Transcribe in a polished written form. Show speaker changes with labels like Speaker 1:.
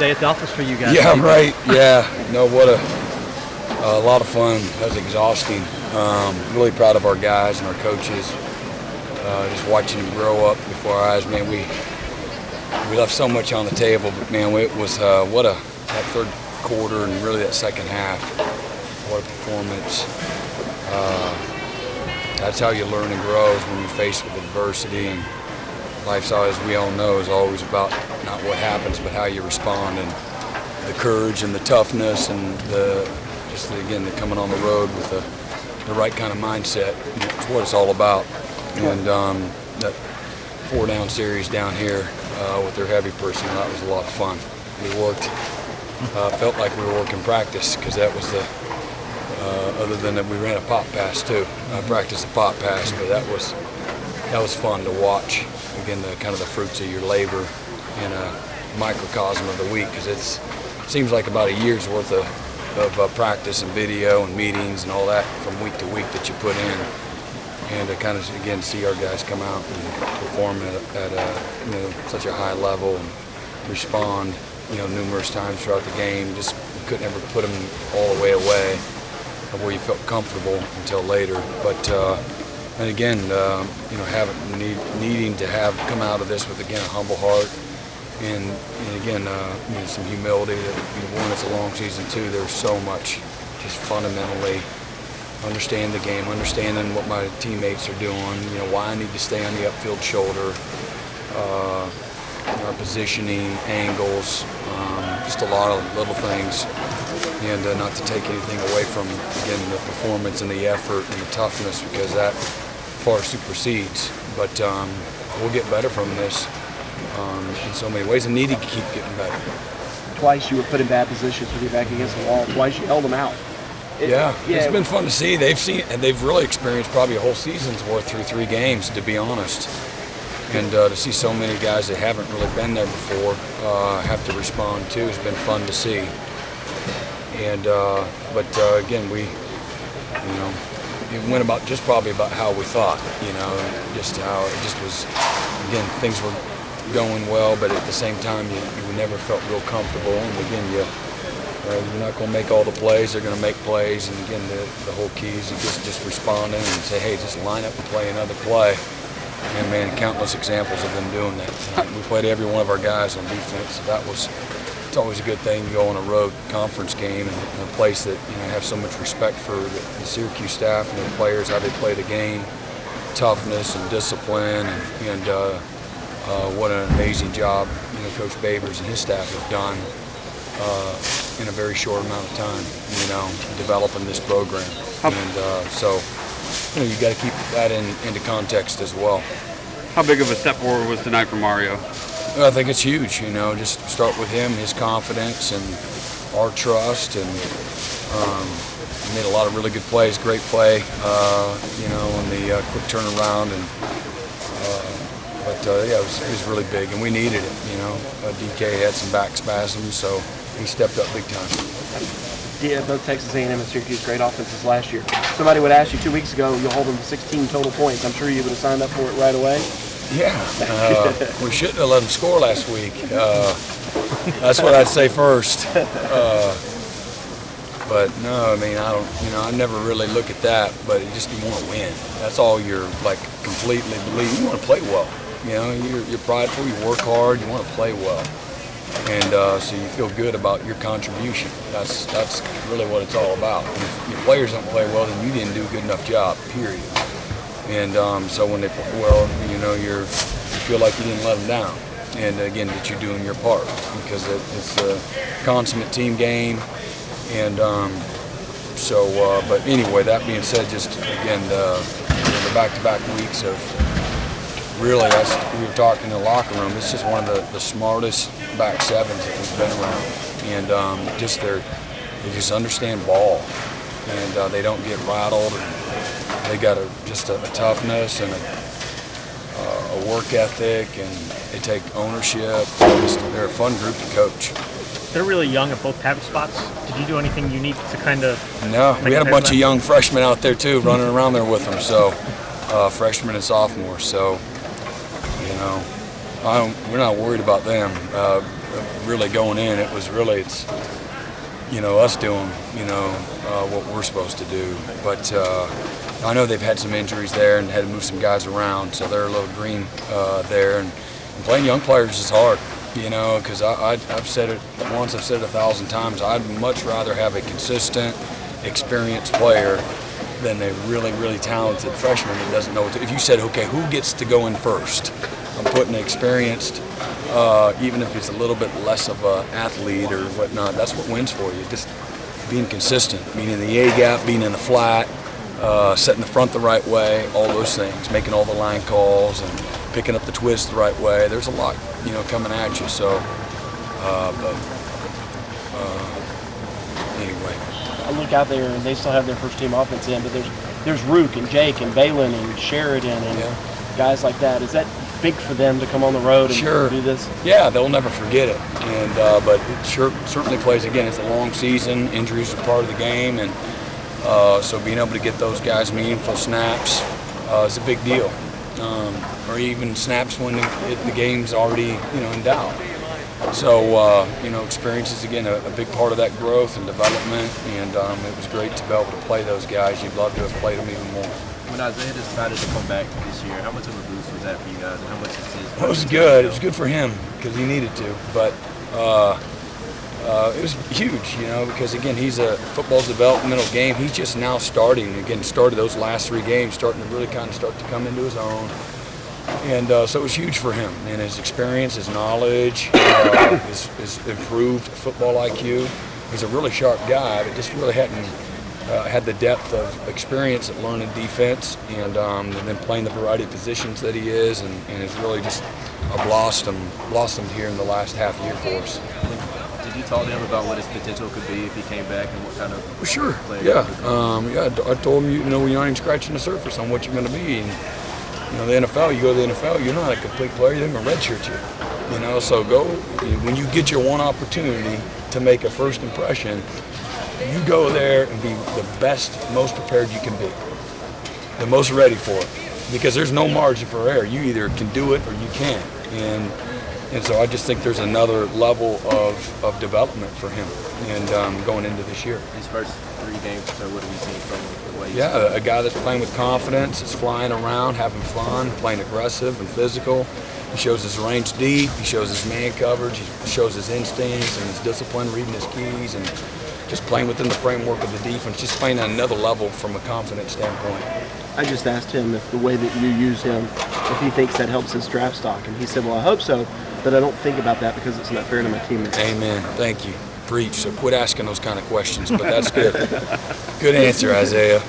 Speaker 1: day at the office for you guys.
Speaker 2: Yeah, right. Yeah. No, what a lot of fun. That was exhausting. Really proud of our guys and our coaches. Just watching them grow up before our eyes, man. We left so much on the table, but man, it was that third quarter and really that second half. What a performance. That's how you learn and grow, is when you're faced with adversity. And life's, as we all know, is always about not what happens, but how you respond, and the courage and the toughness and the coming on the road with the right kind of mindset. It's what it's all about. And that 4-down series down here with their heavy personnel, that was a lot of fun. We worked, felt like we were working practice, because that was the, other than that we ran a pop pass too. I practiced a pop pass, but that was fun to watch. Again, the kind of the fruits of your labor in a microcosm of the week, because it seems like about a year's worth of practice and video and meetings and all that from week to week that you put in. And to kind of, again, see our guys come out and perform at such a high level and respond, numerous times throughout the game. Just couldn't ever put them all the way away of where you felt comfortable until later. But and again, needing to have come out of this with, again, a humble heart and again, some humility that one, it's a long season too. There's so much just fundamentally understand the game, understanding what my teammates are doing, why I need to stay on the upfield shoulder, our positioning, angles, just a lot of little things, and not to take anything away from, again, the performance and the effort and the toughness, because that far supersedes. But we'll get better from this in so many ways, and need to keep getting better.
Speaker 3: Twice you were put in bad positions with your back against the wall. Twice you held them out.
Speaker 2: It's been fun to see. They've really experienced probably a whole season's worth through 3 games, to be honest. And to see so many guys that haven't really been there before have to respond too has been fun to see. And but again, it went about just probably about how we thought, just how it just was. Again, things were going well, but at the same time, you never felt real comfortable. And again, you're not going to make all the plays. They're going to make plays. And again, the whole key is just responding and say, hey, just line up and play another play. And man, countless examples of them doing that. We played every one of our guys on defense. So it's always a good thing to go on a road conference game in a place that have so much respect for the Syracuse staff and the players, how they play the game, toughness and discipline, and what an amazing job Coach Babers and his staff have done in a very short amount of time, developing this program. And so you got to keep that into context as well.
Speaker 4: How big of a step forward was tonight for Mario?
Speaker 2: I think it's huge, just start with him, his confidence and our trust, and he made a lot of really good plays, great play, on the quick turnaround, and it was really big, and we needed it, DK had some back spasms, so he stepped up big time.
Speaker 3: Yeah, both Texas A&M and Syracuse great offenses last year. Somebody would ask you 2 weeks ago, you'll hold them to 16 total points. I'm sure you would have signed up for it right away.
Speaker 2: Yeah, we shouldn't have let them score last week. That's what I'd say first. But no, I mean, I never really look at that. But you want to win. That's all you're completely believe. You want to play well. You're prideful. You work hard. You want to play well, and so you feel good about your contribution. That's really what it's all about. If your players don't play well, then you didn't do a good enough job. Period. And so when they play well, you feel like you didn't let them down. And again, that you're doing your part, because it's a consummate team game. And but anyway, that being said, just again, the back-to-back weeks of really, we were talking in the locker room, it's just one of the smartest back sevens that we've been around. And they just understand ball, and they don't get rattled. And they got just a toughness and a work ethic, and they take ownership. They're a fun group to coach.
Speaker 1: They're really young at both tackle spots. Did you do anything unique to kind of?
Speaker 2: No, we had a bunch of young freshmen out there too, running around there with them. So freshmen and sophomores. So we're not worried about them. really going in, it's us doing, what we're supposed to do. But I know they've had some injuries there and had to move some guys around, so they're a little green there. And playing young players is hard, because I've said it once, I've said it 1,000 times. I'd much rather have a consistent, experienced player than a really, really talented freshman that doesn't know what to. If you said, okay, who gets to go in first? I'm putting an experienced, even if it's a little bit less of an athlete or whatnot, that's what wins for you. Just being consistent, being in the A-gap, being in the flat, setting the front the right way, all those things, making all the line calls and picking up the twist the right way. There's a lot, coming at you. So, anyway.
Speaker 3: I look out there and they still have their first team offense in, but there's Rook and Jake and Balin and Sheridan and guys like that. Is that big for them to come on the road and do this?
Speaker 2: Yeah, they'll never forget it. And but it certainly plays, again, it's a long season. Injuries are part of the game, and so being able to get those guys meaningful snaps is a big deal. Or even snaps when the game's already in doubt. So experience is, again, a big part of that growth and development, and it was great to be able to play those guys. You'd love to have played them even more.
Speaker 5: When Isaiah decided to come back this year, how much of a boost was that for you guys, and how much is his?
Speaker 2: Well, it was good. It was good for him because he needed to, but it was huge, because, again, football's a developmental game. He's just now starting. Again, started those last 3 games, starting to really kind of start to come into his own. And so it was huge for him, and his experience, his knowledge, his improved football IQ. He's a really sharp guy, but just really hadn't had the depth of experience at learning defense and then playing the variety of positions that he is, and has really just blossomed here in the last half year for us.
Speaker 5: Did you talk to him about what his potential could be if he came back, and what kind of player?
Speaker 2: Yeah. I told him, you're not even scratching the surface on what you're going to be. And, the NFL, you go to the NFL, you're not a complete player. They're going to redshirt you. So go, when you get your one opportunity to make a first impression, you go there and be the best, most prepared you can be, the most ready for it, because there's no margin for error. You either can do it or you can't. And so I just think there's another level of development for him and going into this year.
Speaker 5: His first 3 games, so what have you seen from him?
Speaker 2: A guy that's playing with confidence, is flying around, having fun, playing aggressive and physical. He shows his range deep, he shows his man coverage, he shows his instincts and his discipline, reading his keys, and just playing within the framework of the defense, just playing at another level from a confidence standpoint.
Speaker 3: I just asked him if the way that you use him, if he thinks that helps his draft stock, and he said, well, I hope so, but I don't think about that because it's not fair to my teammates.
Speaker 2: Amen. Thank you. Preach. So quit asking those kind of questions, but that's good. Good answer, Isaiah.